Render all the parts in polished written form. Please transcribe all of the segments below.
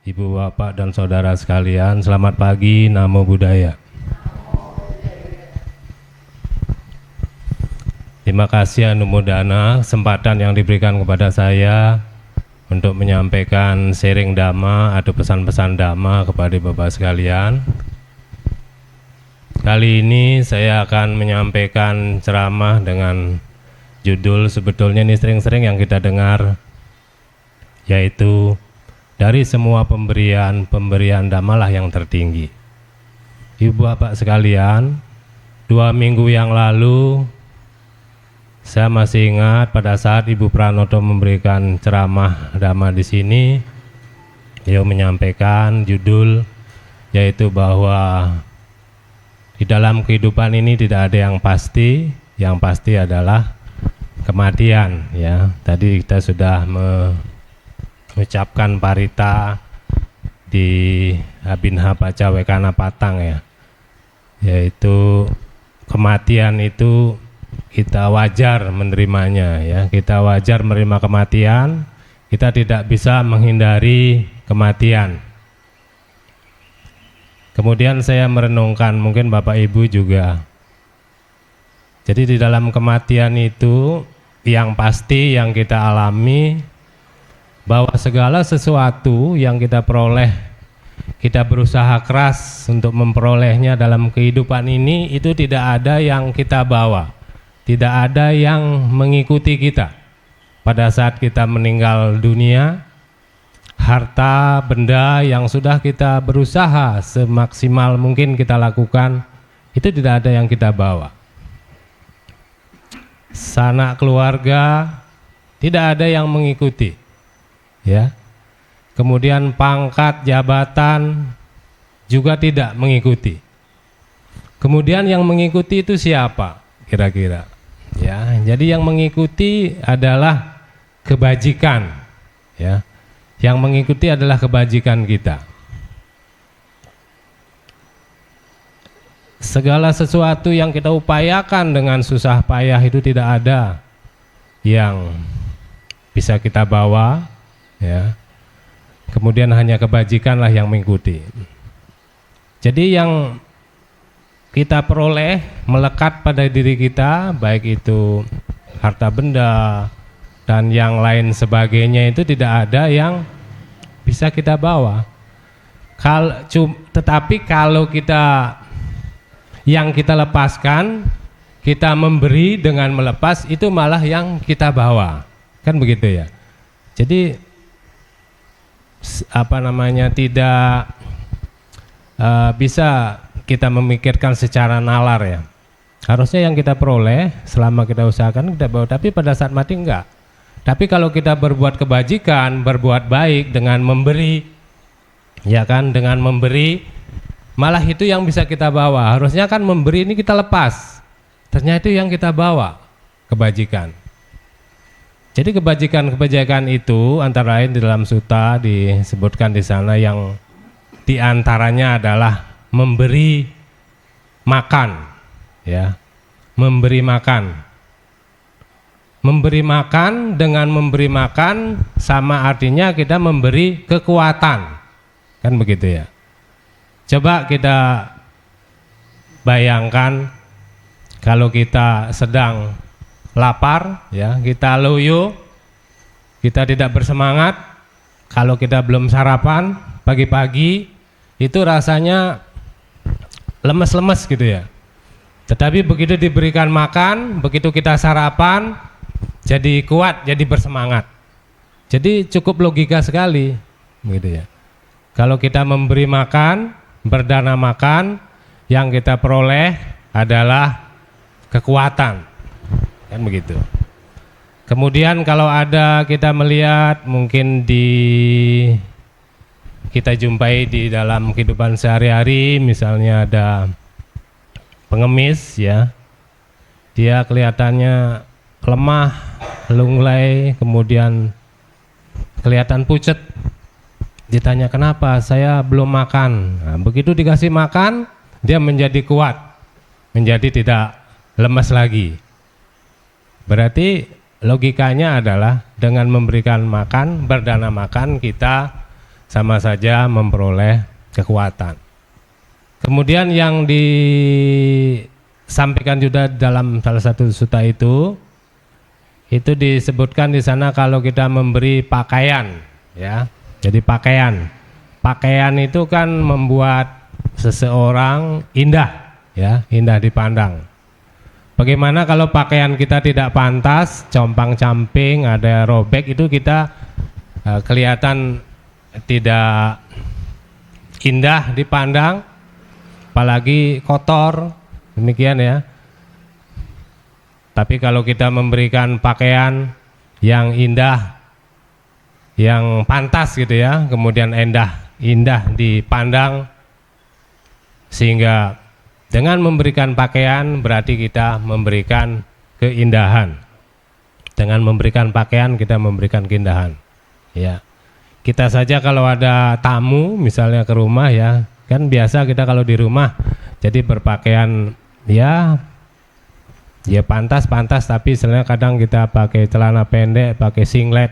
Ibu, Bapak, dan Saudara sekalian, selamat pagi, Namo Buddhaya. Terima kasih Anumodana kesempatan yang diberikan kepada saya untuk menyampaikan sharing Dhamma atau pesan-pesan Dhamma kepada Bapak sekalian. Kali ini saya akan menyampaikan ceramah dengan judul sebetulnya ini sering-sering yang kita dengar, yaitu dari semua pemberian Dhamma lah yang tertinggi. Ibu Bapak sekalian, 2 minggu yang lalu saya masih ingat pada saat Ibu Pranoto memberikan ceramah Dhamma di sini, beliau menyampaikan judul yaitu bahwa di dalam kehidupan ini tidak ada yang pasti adalah kematian. Ya, tadi kita sudah mengucapkan parita di Abinha Pacawekana Patang ya, yaitu kematian itu kita wajar menerimanya ya, kita wajar menerima kematian, kita tidak bisa menghindari kematian. Kemudian saya merenungkan, mungkin Bapak Ibu juga. Jadi di dalam kematian itu yang pasti yang kita alami bahwa segala sesuatu yang kita peroleh, kita berusaha keras untuk memperolehnya dalam kehidupan ini, itu tidak ada yang kita bawa, tidak ada yang mengikuti kita. Pada saat kita meninggal dunia, harta benda yang sudah kita berusaha semaksimal mungkin kita lakukan, itu tidak ada yang kita bawa. Sanak keluarga tidak ada yang mengikuti. Ya. Kemudian pangkat jabatan juga tidak mengikuti. Kemudian yang mengikuti itu siapa kira-kira? Ya, jadi yang mengikuti adalah kebajikan. Ya. Yang mengikuti adalah kebajikan kita. Segala sesuatu yang kita upayakan dengan susah payah itu tidak ada yang bisa kita bawa, ya. Kemudian hanya kebajikanlah yang mengikuti. Jadi yang kita peroleh melekat pada diri kita, baik itu harta benda dan yang lain sebagainya, itu tidak ada yang bisa kita bawa. Tetapi kalau kita yang kita lepaskan, kita memberi dengan melepas, itu malah yang kita bawa, kan begitu ya. Jadi tidak bisa kita memikirkan secara nalar ya. Harusnya yang kita peroleh selama kita usahakan kita bawa, tapi pada saat mati enggak. Tapi kalau kita berbuat kebajikan, berbuat baik dengan memberi, ya kan, dengan memberi, malah itu yang bisa kita bawa. Harusnya kan memberi ini kita lepas, ternyata itu yang kita bawa, kebajikan. Jadi kebajikan itu antara lain di dalam sutta disebutkan di sana, yang diantaranya adalah memberi makan, ya, memberi makan. Memberi makan, dengan memberi makan sama artinya kita memberi kekuatan, kan begitu ya. Coba kita bayangkan kalau kita sedang lapar, ya, kita loyo, kita tidak bersemangat, kalau kita belum sarapan pagi-pagi, itu rasanya lemes-lemes gitu ya. Tetapi begitu diberikan makan, begitu kita sarapan, jadi kuat, jadi bersemangat. Jadi cukup logika sekali, begitu ya. Kalau kita memberi makan, berdana makan, yang kita peroleh adalah kekuatan, kan begitu. Kemudian kalau ada kita melihat, mungkin kita jumpai di dalam kehidupan sehari-hari, misalnya ada pengemis ya, dia kelihatannya lemah, lunglai, kemudian kelihatan pucat. Ditanya kenapa, saya belum makan. Nah, begitu dikasih makan, dia menjadi kuat, menjadi tidak lemas lagi. Berarti logikanya adalah dengan memberikan makan, berdana makan, kita sama saja memperoleh kekuatan. Kemudian yang disampaikan juga dalam salah satu sutta itu disebutkan di sana kalau kita memberi pakaian, ya. Jadi pakaian itu kan membuat seseorang indah, ya, indah dipandang. Bagaimana kalau pakaian kita tidak pantas, compang-camping, ada robek, itu kita kelihatan tidak indah dipandang, apalagi kotor, demikian ya. Tapi kalau kita memberikan pakaian yang indah, yang pantas gitu ya, kemudian indah dipandang, sehingga dengan memberikan pakaian berarti kita memberikan keindahan. Dengan memberikan pakaian kita memberikan keindahan. Ya. Kita saja kalau ada tamu misalnya ke rumah ya, kan biasa kita kalau di rumah jadi berpakaian ya pantas tapi sebenarnya kadang kita pakai celana pendek, pakai singlet.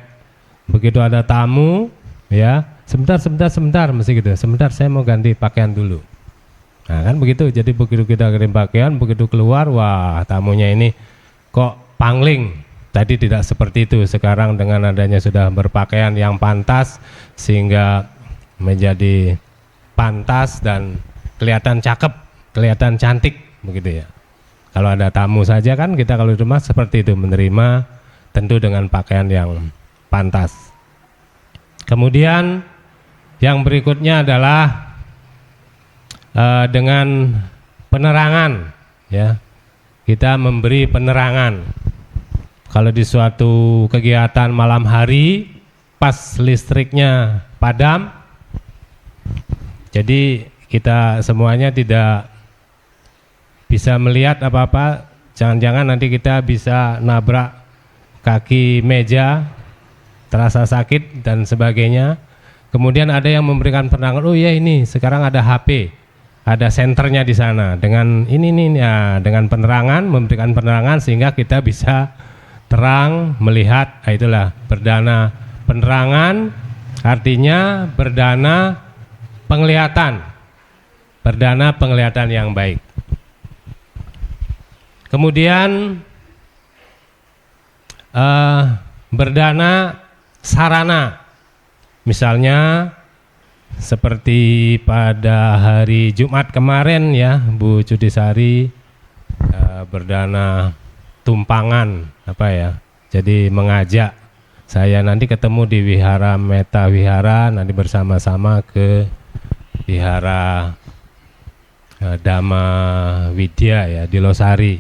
Begitu ada tamu ya, sebentar mesti gitu. Sebentar saya mau ganti pakaian dulu. Nah kan begitu, jadi begitu kita kirim pakaian, begitu keluar, wah tamunya ini kok pangling. Tadi tidak seperti itu, sekarang dengan adanya sudah berpakaian yang pantas sehingga menjadi pantas dan kelihatan cakep, kelihatan cantik begitu ya. Kalau ada tamu saja kan kita kalau di rumah seperti itu, menerima tentu dengan pakaian yang pantas. Kemudian yang berikutnya adalah dengan penerangan, ya, kita memberi penerangan. Kalau di suatu kegiatan malam hari pas listriknya padam, jadi kita semuanya tidak bisa melihat apa-apa, jangan-jangan nanti kita bisa nabrak kaki meja, terasa sakit dan sebagainya. Kemudian ada yang memberikan penerangan, oh ya ini sekarang ada HP, ada senternya di sana, dengan ini ya, dengan penerangan, memberikan penerangan sehingga kita bisa terang melihat. Nah, itulah berdana penerangan, artinya berdana penglihatan yang baik. Kemudian berdana sarana, misalnya seperti pada hari Jumat kemarin ya, Bu Cudisari berdana tumpangan apa ya, jadi mengajak saya nanti ketemu di Wihara Meta Wihara, nanti bersama-sama ke Wihara Dhamma Widya ya di Losari.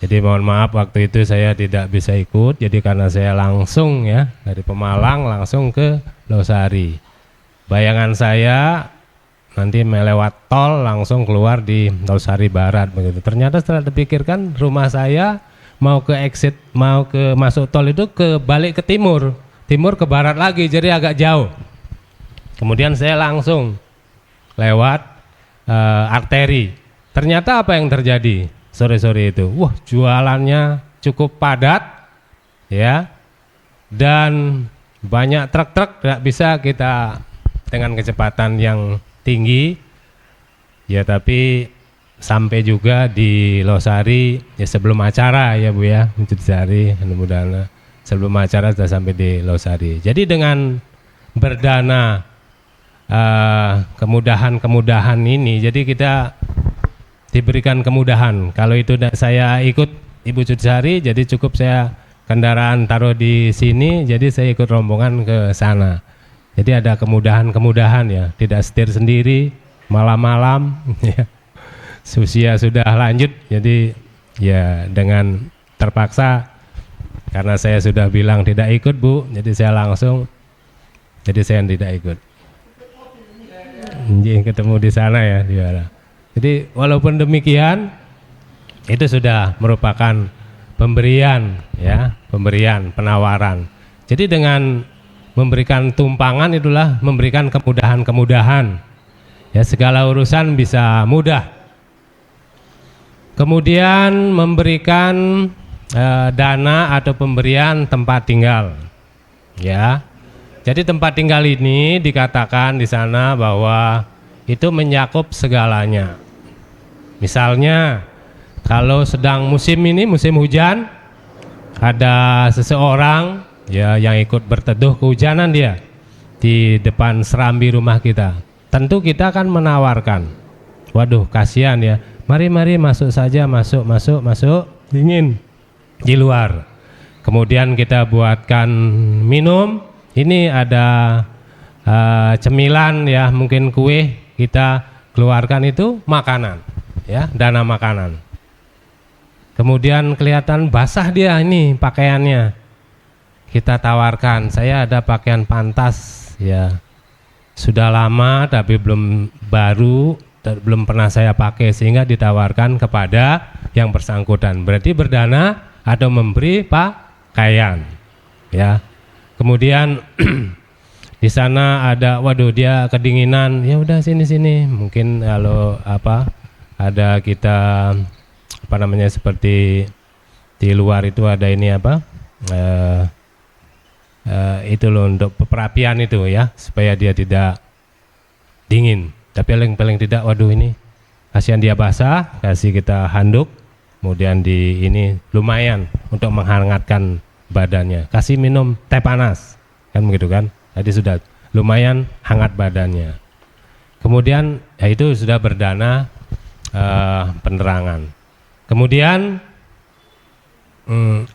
Jadi mohon maaf waktu itu saya tidak bisa ikut, jadi karena saya langsung ya dari Pemalang langsung ke Losari. Bayangan saya nanti melewat tol langsung keluar di Losari Barat begitu. Ternyata setelah dipikirkan rumah saya mau ke exit, mau ke masuk tol itu ke balik ke timur ke barat lagi, jadi agak jauh. Kemudian saya langsung lewat arteri. Ternyata apa yang terjadi? Sore-sore itu, wah jualannya cukup padat ya, dan banyak truk-truk tidak bisa kita dengan kecepatan yang tinggi ya, tapi sampai juga di Losari ya sebelum acara ya Bu ya, Cudisari, mudah-mudahan sebelum acara sudah sampai di Losari. Jadi dengan berdana kemudahan ini, jadi kita diberikan kemudahan. Kalau itu saya ikut Ibu Cudisari, jadi cukup saya kendaraan taruh di sini, jadi saya ikut rombongan ke sana. Jadi ada kemudahan ya, tidak setir sendiri malam-malam ya. Usia sudah lanjut, jadi ya dengan terpaksa karena saya sudah bilang tidak ikut Bu, jadi saya langsung, jadi saya tidak ikut. Ketemu di sana ya, di mana. Jadi walaupun demikian itu sudah merupakan pemberian ya, pemberian, penawaran. Jadi dengan memberikan tumpangan itulah memberikan kemudahan-kemudahan. Ya, segala urusan bisa mudah. Kemudian memberikan dana atau pemberian tempat tinggal. Ya. Jadi tempat tinggal ini dikatakan di sana bahwa itu mencakup segalanya. Misalnya kalau sedang musim ini, musim hujan, ada seseorang ya yang ikut berteduh kehujanan dia di depan serambi rumah kita. Tentu kita akan menawarkan, waduh kasihan ya, mari masuk saja, masuk, dingin di luar. Kemudian kita buatkan minum, ini ada cemilan ya, mungkin kue, kita keluarkan itu makanan ya, dana makanan. Kemudian kelihatan basah dia ini pakaiannya, kita tawarkan, saya ada pakaian pantas ya, sudah lama tapi belum baru, belum pernah saya pakai, sehingga ditawarkan kepada yang bersangkutan. Berarti berdana atau memberi pakaian ya. Kemudian di sana ada, waduh dia kedinginan, ya udah sini, mungkin kalau ada kita seperti di luar itu ada ini itu loh untuk perapian itu ya, supaya dia tidak dingin. Tapi paling tidak, waduh ini kasihan dia basah, kasih kita handuk, kemudian ini lumayan untuk menghangatkan badannya, kasih minum teh panas kan begitu kan, jadi sudah lumayan hangat badannya. Kemudian ya itu sudah berdana penerangan. Kemudian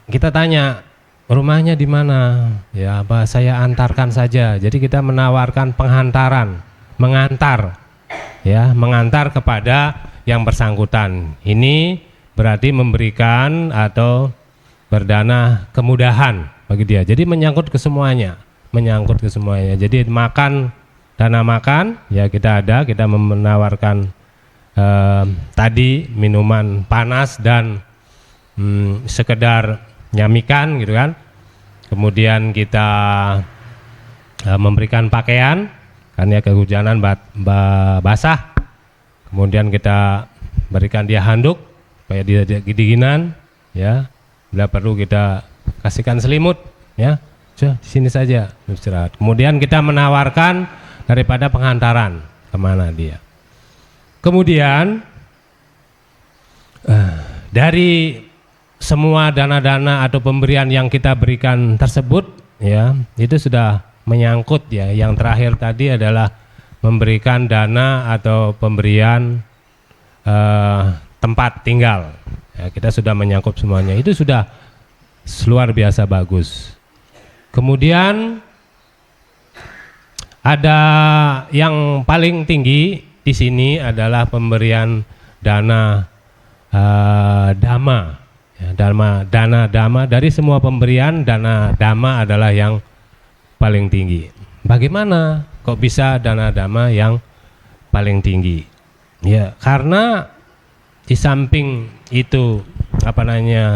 kita tanya rumahnya di mana ya, saya antarkan saja. Jadi kita menawarkan penghantaran, mengantar kepada yang bersangkutan. Ini berarti memberikan atau berdana kemudahan bagi dia. Jadi menyangkut ke semuanya. Jadi dana makan ya, kita menawarkan tadi minuman panas dan sekedar nyamikan gitu kan. Kemudian kita memberikan pakaian, kan ya kehujanan basah. Kemudian kita berikan dia handuk supaya dia kedinginan ya. Bila perlu kita kasihkan selimut ya. Di sini saja istirahat. Kemudian kita menawarkan daripada penghantaran kemana dia. Kemudian dari semua dana-dana atau pemberian yang kita berikan tersebut ya, itu sudah menyangkut ya. Yang terakhir tadi adalah memberikan dana atau pemberian tempat tinggal ya, kita sudah menyangkut semuanya. Itu sudah luar biasa bagus. Kemudian ada yang paling tinggi di sini adalah pemberian dana dhamma. Ya, dana dhamma, dari semua pemberian dana dhamma adalah yang paling tinggi. Bagaimana kok bisa dana dhamma yang paling tinggi? Ya, karena di samping itu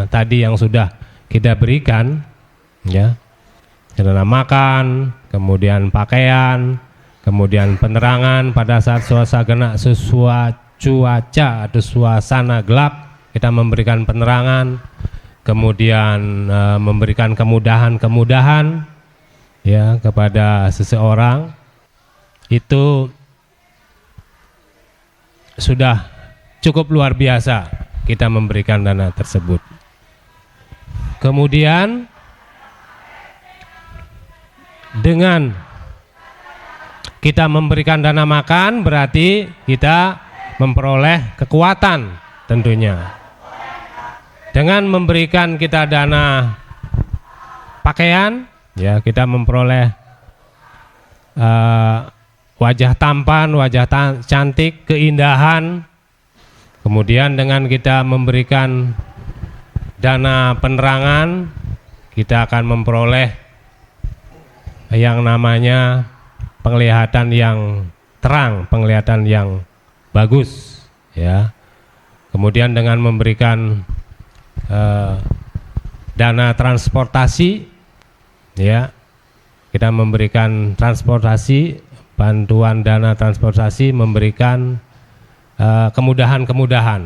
tadi yang sudah kita berikan ya, dana makan, kemudian pakaian, kemudian penerangan pada saat cuaca atau suasana gelap, kita memberikan penerangan, kemudian memberikan kemudahan ya kepada seseorang, itu sudah cukup luar biasa kita memberikan dana tersebut. Kemudian dengan kita memberikan dana makan berarti kita memperoleh kekuatan tentunya. Dengan memberikan kita dana pakaian ya, kita memperoleh wajah tampan, wajah cantik, keindahan. Kemudian dengan kita memberikan dana penerangan, kita akan memperoleh yang namanya penglihatan yang terang, penglihatan yang bagus ya. Kemudian dengan memberikan dana transportasi ya, kita memberikan transportasi, bantuan dana transportasi, memberikan kemudahan-kemudahan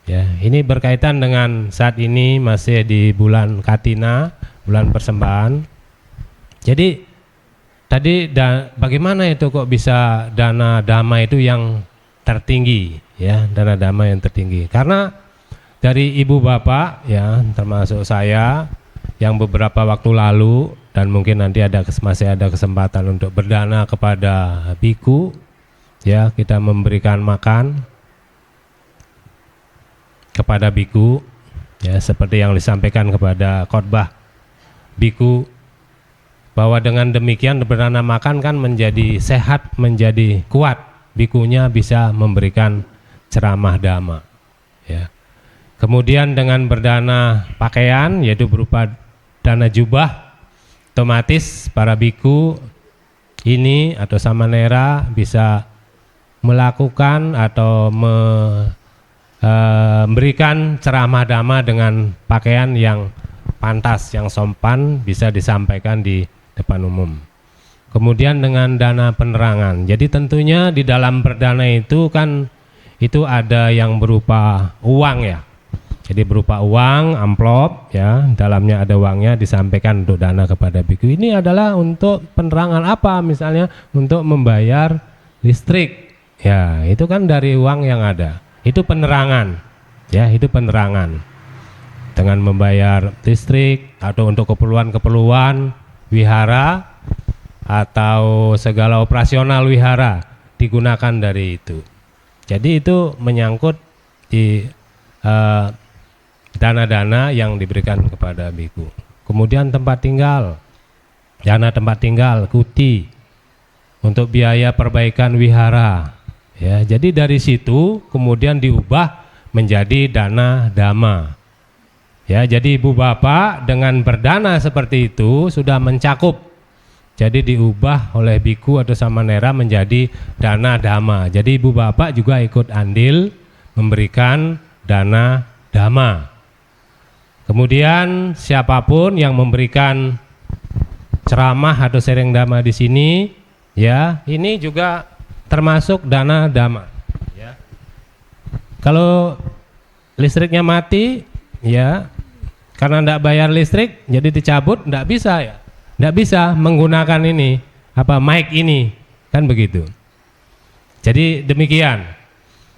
ya. Ini berkaitan dengan saat ini masih di bulan Katina, bulan persembahan. Jadi tadi bagaimana itu kok bisa dana dhamma itu yang tertinggi, ya, dana dhamma yang tertinggi? Karena dari ibu bapak, ya, termasuk saya yang beberapa waktu lalu dan mungkin nanti masih ada kesempatan untuk berdana kepada biku, ya, kita memberikan makan kepada biku, ya, seperti yang disampaikan kepada khotbah biku, bahwa dengan demikian berdana makan kan menjadi sehat, menjadi kuat, bikunya bisa memberikan ceramah dhamma, ya. Kemudian dengan berdana pakaian, yaitu berupa dana jubah, otomatis para biku ini atau samanera bisa melakukan atau memberikan ceramah dhamma dengan pakaian yang pantas, yang sopan, bisa disampaikan di depan umum. Kemudian dengan dana penerangan, jadi tentunya di dalam berdana itu kan itu ada yang berupa uang, ya. Jadi berupa uang, amplop, ya, dalamnya ada uangnya, disampaikan untuk dana kepada biku. Ini adalah untuk penerangan apa? Misalnya untuk membayar listrik, ya, itu kan dari uang yang ada. Itu penerangan, ya, itu penerangan. Dengan membayar listrik atau untuk keperluan-keperluan wihara atau segala operasional wihara digunakan dari itu. Jadi itu menyangkut di dana-dana yang diberikan kepada biku. Kemudian tempat tinggal, dana tempat tinggal, kuti untuk biaya perbaikan wihara, ya. Jadi dari situ kemudian diubah menjadi dana dhamma, ya. Jadi ibu bapak dengan berdana seperti itu sudah mencakup, jadi diubah oleh biku atau samanera menjadi dana dhamma. Jadi ibu bapak juga ikut andil memberikan dana dhamma. Kemudian siapapun yang memberikan ceramah atau sharing dhamma di sini, ya, ini juga termasuk dana dhamma, ya. Kalau listriknya mati, ya, karena tidak bayar listrik, jadi dicabut, tidak bisa, ya, tidak bisa menggunakan ini mic ini, kan begitu. Jadi demikian.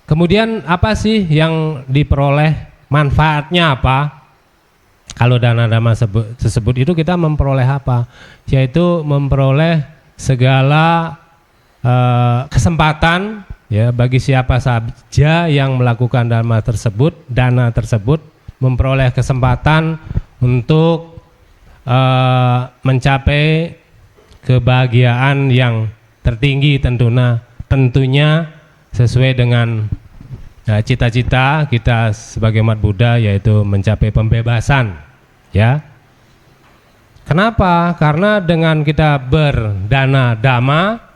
Kemudian apa sih yang diperoleh, manfaatnya apa? Kalau dana dhamma tersebut itu kita memperoleh apa? Yaitu memperoleh segala kesempatan, ya, bagi siapa saja yang melakukan dana tersebut memperoleh kesempatan untuk mencapai kebahagiaan yang tertinggi, tentunya sesuai dengan cita-cita kita sebagai umat Buddha, yaitu mencapai pembebasan, ya. Kenapa? Karena dengan kita berdana dhamma,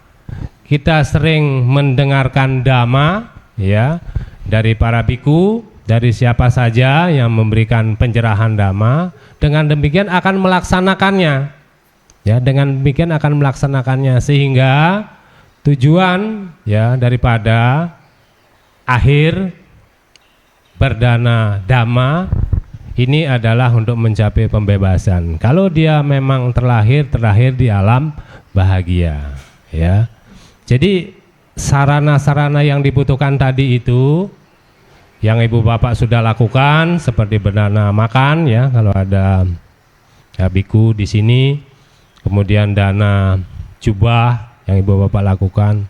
kita sering mendengarkan dhamma, ya, dari para biku, dari siapa saja yang memberikan pencerahan dhamma. Dengan demikian akan melaksanakannya, ya, dengan demikian akan melaksanakannya, sehingga tujuan, ya, daripada akhir berdana dhamma ini adalah untuk mencapai pembebasan. Kalau dia memang terlahir di alam bahagia, ya. Jadi sarana-sarana yang dibutuhkan tadi itu yang ibu bapak sudah lakukan, seperti berdana makan, ya, kalau ada biku di sini, kemudian dana jubah yang ibu bapak lakukan,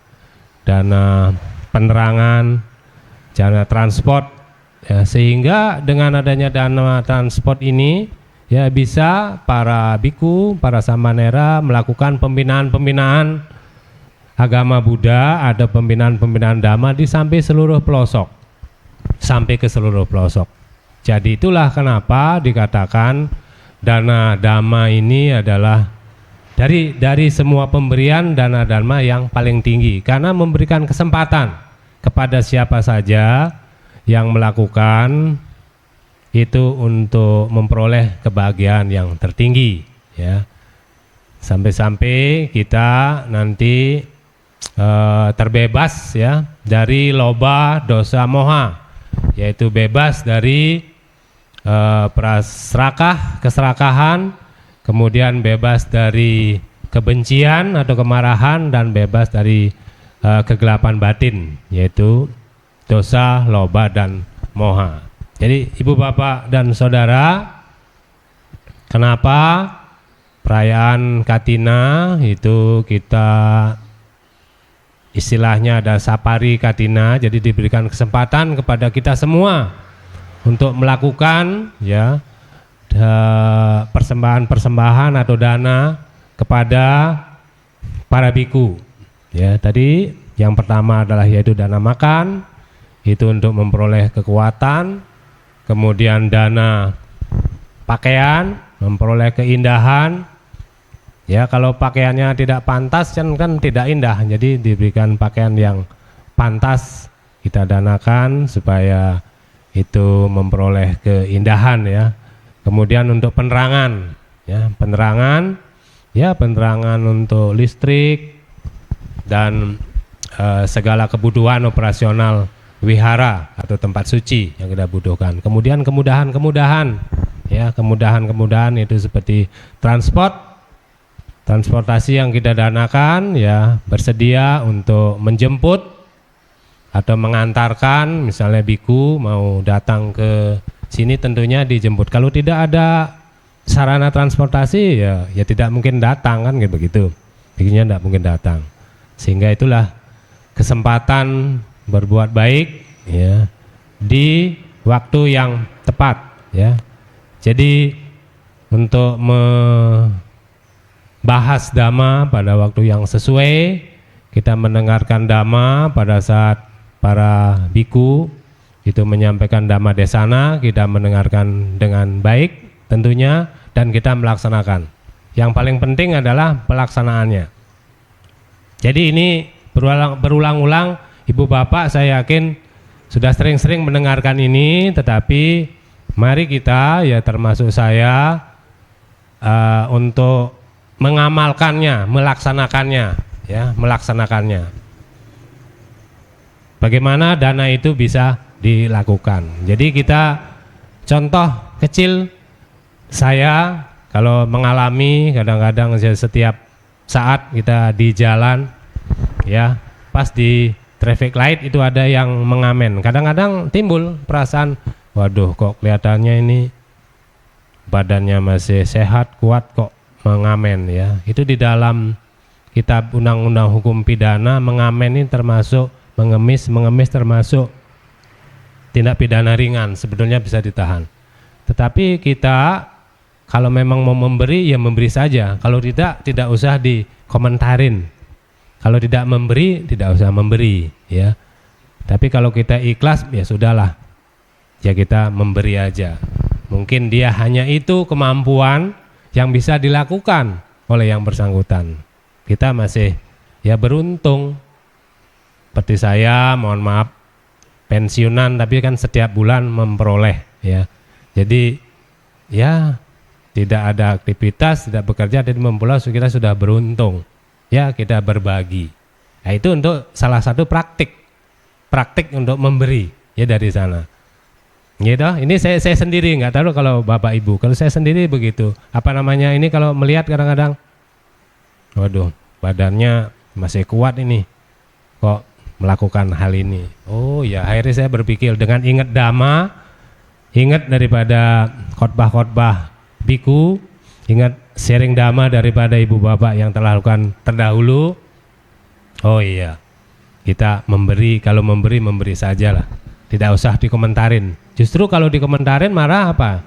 dana penerangan, dana transport, ya, sehingga dengan adanya dana transport ini, ya, bisa para biku, para samanera melakukan pembinaan-pembinaan agama Buddha, ada pembinaan-pembinaan dhamma sampai seluruh pelosok, sampai ke seluruh pelosok. Jadi itulah kenapa dikatakan dana dhamma ini adalah dari semua pemberian dana dhamma yang paling tinggi, karena memberikan kesempatan kepada siapa saja yang melakukan itu untuk memperoleh kebahagiaan yang tertinggi, ya. Sampai-sampai kita nanti terbebas, ya, dari loba dosa moha, yaitu bebas dari keserakahan, kemudian bebas dari kebencian atau kemarahan, dan bebas dari kegelapan batin, yaitu dosa, loba, dan moha. Jadi ibu bapak dan saudara, kenapa perayaan Katina itu kita istilahnya ada sapari Katina, jadi diberikan kesempatan kepada kita semua untuk melakukan ya persembahan-persembahan atau dana kepada para biku. Ya, tadi yang pertama adalah yaitu dana makan, itu untuk memperoleh kekuatan, kemudian dana pakaian, memperoleh keindahan. Ya, kalau pakaiannya tidak pantas kan tidak indah, jadi diberikan pakaian yang pantas kita danakan supaya itu memperoleh keindahan ya. Kemudian untuk penerangan, ya penerangan untuk listrik dan segala kebutuhan operasional wihara atau tempat suci yang kita butuhkan. Kemudian kemudahan itu seperti transportasi yang kita danakan ya, bersedia untuk menjemput atau mengantarkan, misalnya biku mau datang ke sini tentunya dijemput. Kalau tidak ada sarana transportasi ya tidak mungkin datang kan begitu. Bikunya tidak mungkin datang. Sehingga itulah kesempatan berbuat baik ya di waktu yang tepat ya. Jadi untuk membahas dhamma pada waktu yang sesuai, kita mendengarkan dhamma pada saat para biku itu menyampaikan dhamma desana, kita mendengarkan dengan baik tentunya dan kita melaksanakan. Yang paling penting adalah pelaksanaannya. Jadi ini berulang-ulang, ibu bapak saya yakin sudah sering-sering mendengarkan ini, tetapi mari kita ya termasuk saya untuk mengamalkannya, melaksanakannya. Bagaimana dana itu bisa dilakukan. Jadi kita contoh kecil, saya kalau mengalami kadang-kadang setiap saat kita di jalan ya, pas di traffic light itu ada yang mengamen. Kadang-kadang timbul perasaan, waduh kok kelihatannya ini badannya masih sehat, kuat kok mengamen ya. Itu di dalam kitab undang-undang hukum pidana, mengamen ini termasuk mengemis termasuk tindak pidana ringan, sebetulnya bisa ditahan. Tetapi kita kalau memang mau memberi ya memberi saja, kalau tidak usah dikomentarin. Kalau tidak memberi tidak usah memberi ya. Tapi kalau kita ikhlas ya sudahlah, ya kita memberi aja. Mungkin dia hanya itu kemampuan yang bisa dilakukan oleh yang bersangkutan. Kita masih ya beruntung. Seperti saya, mohon maaf, pensiunan tapi kan setiap bulan memperoleh ya. Jadi ya tidak ada aktivitas, tidak bekerja, jadi memperoleh, kita sudah beruntung. Ya, kita berbagi. Nah, itu untuk salah satu praktik untuk memberi ya dari sana. Gitu. Ini saya sendiri, nggak tahu kalau Bapak Ibu. Kalau saya sendiri begitu. Apa namanya ini kalau melihat kadang-kadang, waduh, badannya masih kuat ini. Kok melakukan hal ini? Oh ya, akhirnya saya berpikir dengan ingat dhamma, ingat daripada khotbah-khotbah biku, ingat sharing dhamma daripada ibu bapak yang telah lakukan terdahulu. Oh iya, kita memberi, kalau memberi sajalah, tidak usah dikomentarin. Justru kalau dikomentarin marah apa?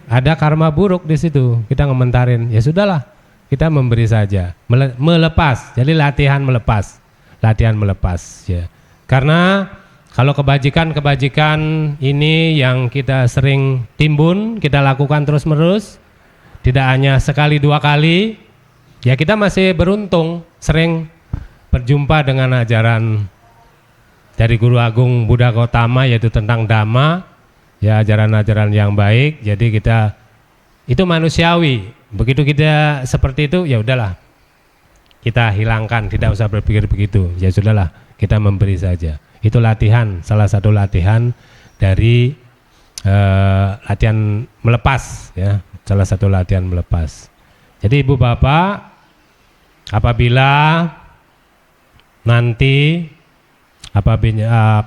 Ada karma buruk di situ. Kita komentarin, ya sudahlah, kita memberi saja, melepas. Jadi latihan melepas ya. Karena kalau kebajikan ini yang kita sering timbun, kita lakukan terus-menerus, tidak hanya sekali dua kali, ya kita masih beruntung sering berjumpa dengan ajaran dari Guru Agung Buddha Gautama, yaitu tentang Dhamma, ya ajaran-ajaran yang baik. Jadi kita itu manusiawi. Begitu kita seperti itu, ya udahlah, kita hilangkan, tidak usah berpikir begitu. Ya sudahlah, kita memberi saja. Itu latihan, salah satu latihan dari latihan melepas ya, salah satu latihan melepas. Jadi ibu bapak Apabila nanti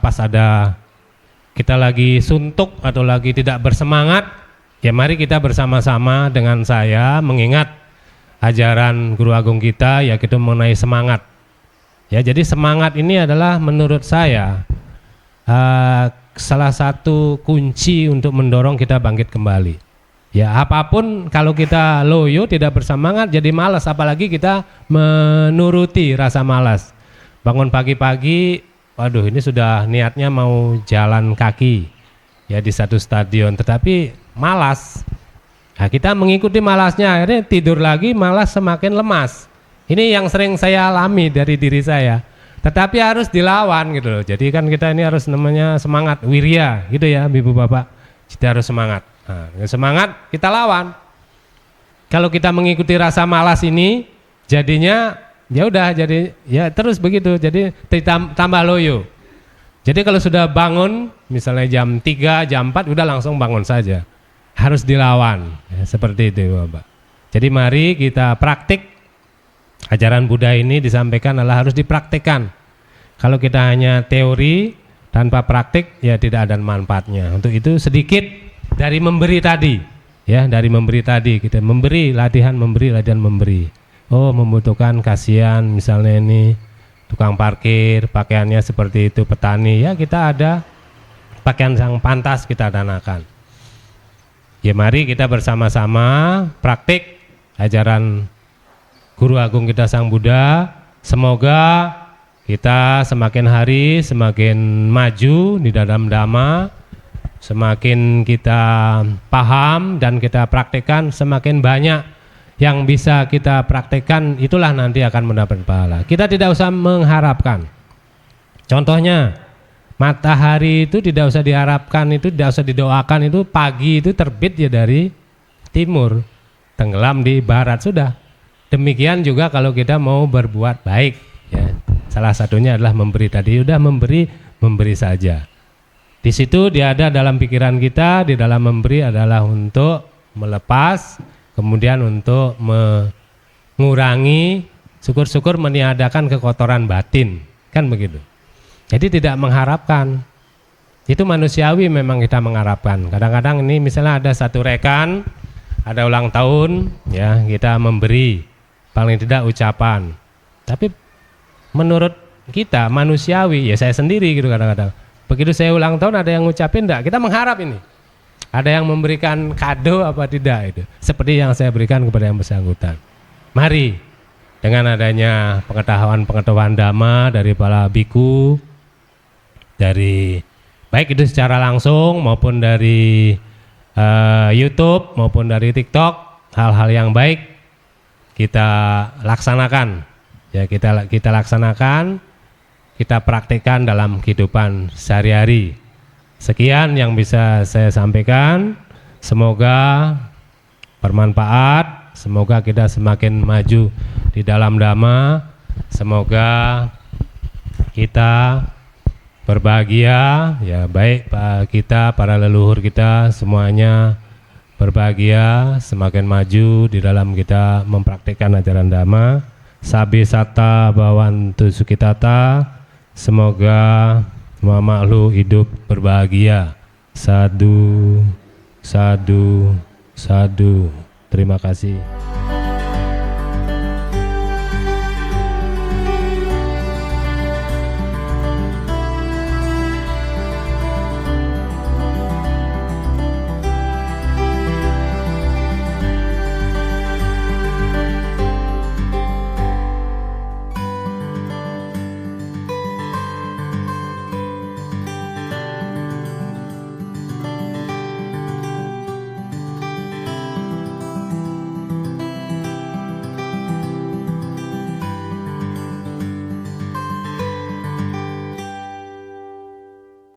pas ada kita lagi suntuk atau lagi tidak bersemangat, ya mari kita bersama-sama dengan saya mengingat ajaran Guru Agung kita, yaitu mengenai semangat. Ya, jadi semangat ini adalah menurut saya salah satu kunci untuk mendorong kita bangkit kembali. Ya, apapun kalau kita loyo tidak bersemangat jadi malas, apalagi kita menuruti rasa malas. Bangun pagi-pagi, waduh ini sudah niatnya mau jalan kaki ya di satu stadion, tetapi malas. Nah, kita mengikuti malasnya, akhirnya tidur lagi, malas semakin lemas. Ini yang sering saya alami dari diri saya. Tetapi harus dilawan gitu loh. Jadi kan kita ini harus namanya semangat, wirya gitu ya Ibu Bapak. Kita harus semangat. Nah, semangat kita lawan. Kalau kita mengikuti rasa malas ini, jadinya ya udah jadi ya terus begitu. Jadi tambah loyo. Jadi kalau sudah bangun misalnya jam 3, jam 4 udah langsung bangun saja. Harus dilawan. Ya, seperti itu Bapak. Jadi mari kita praktik. Ajaran Buddha ini disampaikan adalah harus dipraktikkan. Kalau kita hanya teori tanpa praktik ya tidak ada manfaatnya. Untuk itu sedikit dari memberi tadi, ya dari memberi tadi kita memberi latihan memberi. Oh membutuhkan kasihan misalnya ini tukang parkir pakaiannya seperti itu, petani ya kita ada pakaian yang pantas kita danakan. Ya mari kita bersama-sama praktik ajaran Guru Agung kita Sang Buddha. Semoga kita semakin hari semakin maju di dalam Dhamma, semakin kita paham dan kita praktekkan, semakin banyak yang bisa kita praktekkan, itulah nanti akan mendapat pahala. Kita tidak usah mengharapkan. Contohnya matahari itu tidak usah diharapkan, itu tidak usah didoakan, itu pagi itu terbit ya dari timur, tenggelam di barat sudah. Demikian juga kalau kita mau berbuat baik ya. Salah satunya adalah memberi tadi, udah memberi saja. Di situ dia ada dalam pikiran kita, di dalam memberi adalah untuk melepas, kemudian untuk mengurangi, syukur-syukur meniadakan kekotoran batin, kan begitu. Jadi tidak mengharapkan. Itu manusiawi memang kita mengharapkan. Kadang-kadang ini misalnya ada satu rekan, ada ulang tahun, ya kita memberi, paling tidak ucapan. Tapi menurut kita manusiawi, ya saya sendiri gitu kadang-kadang. Begitu saya ulang tahun ada yang ngucapin enggak, kita mengharap ini. Ada yang memberikan kado apa tidak itu. Seperti yang saya berikan kepada yang bersangkutan. Mari dengan adanya pengetahuan-pengetahuan Dhamma dari para biku, dari baik itu secara langsung maupun dari YouTube maupun dari TikTok, hal-hal yang baik kita laksanakan. Ya kita laksanakan, kita praktikkan dalam kehidupan sehari-hari. Sekian yang bisa saya sampaikan. Semoga bermanfaat, semoga kita semakin maju di dalam Dhamma, semoga kita berbahagia, ya baik kita, para leluhur kita semuanya berbahagia, semakin maju di dalam kita mempraktikkan ajaran Dhamma. Sabi sata bawantu sukitata, semoga semua makhluk hidup berbahagia. Sadu, sadu, sadu. Terima kasih.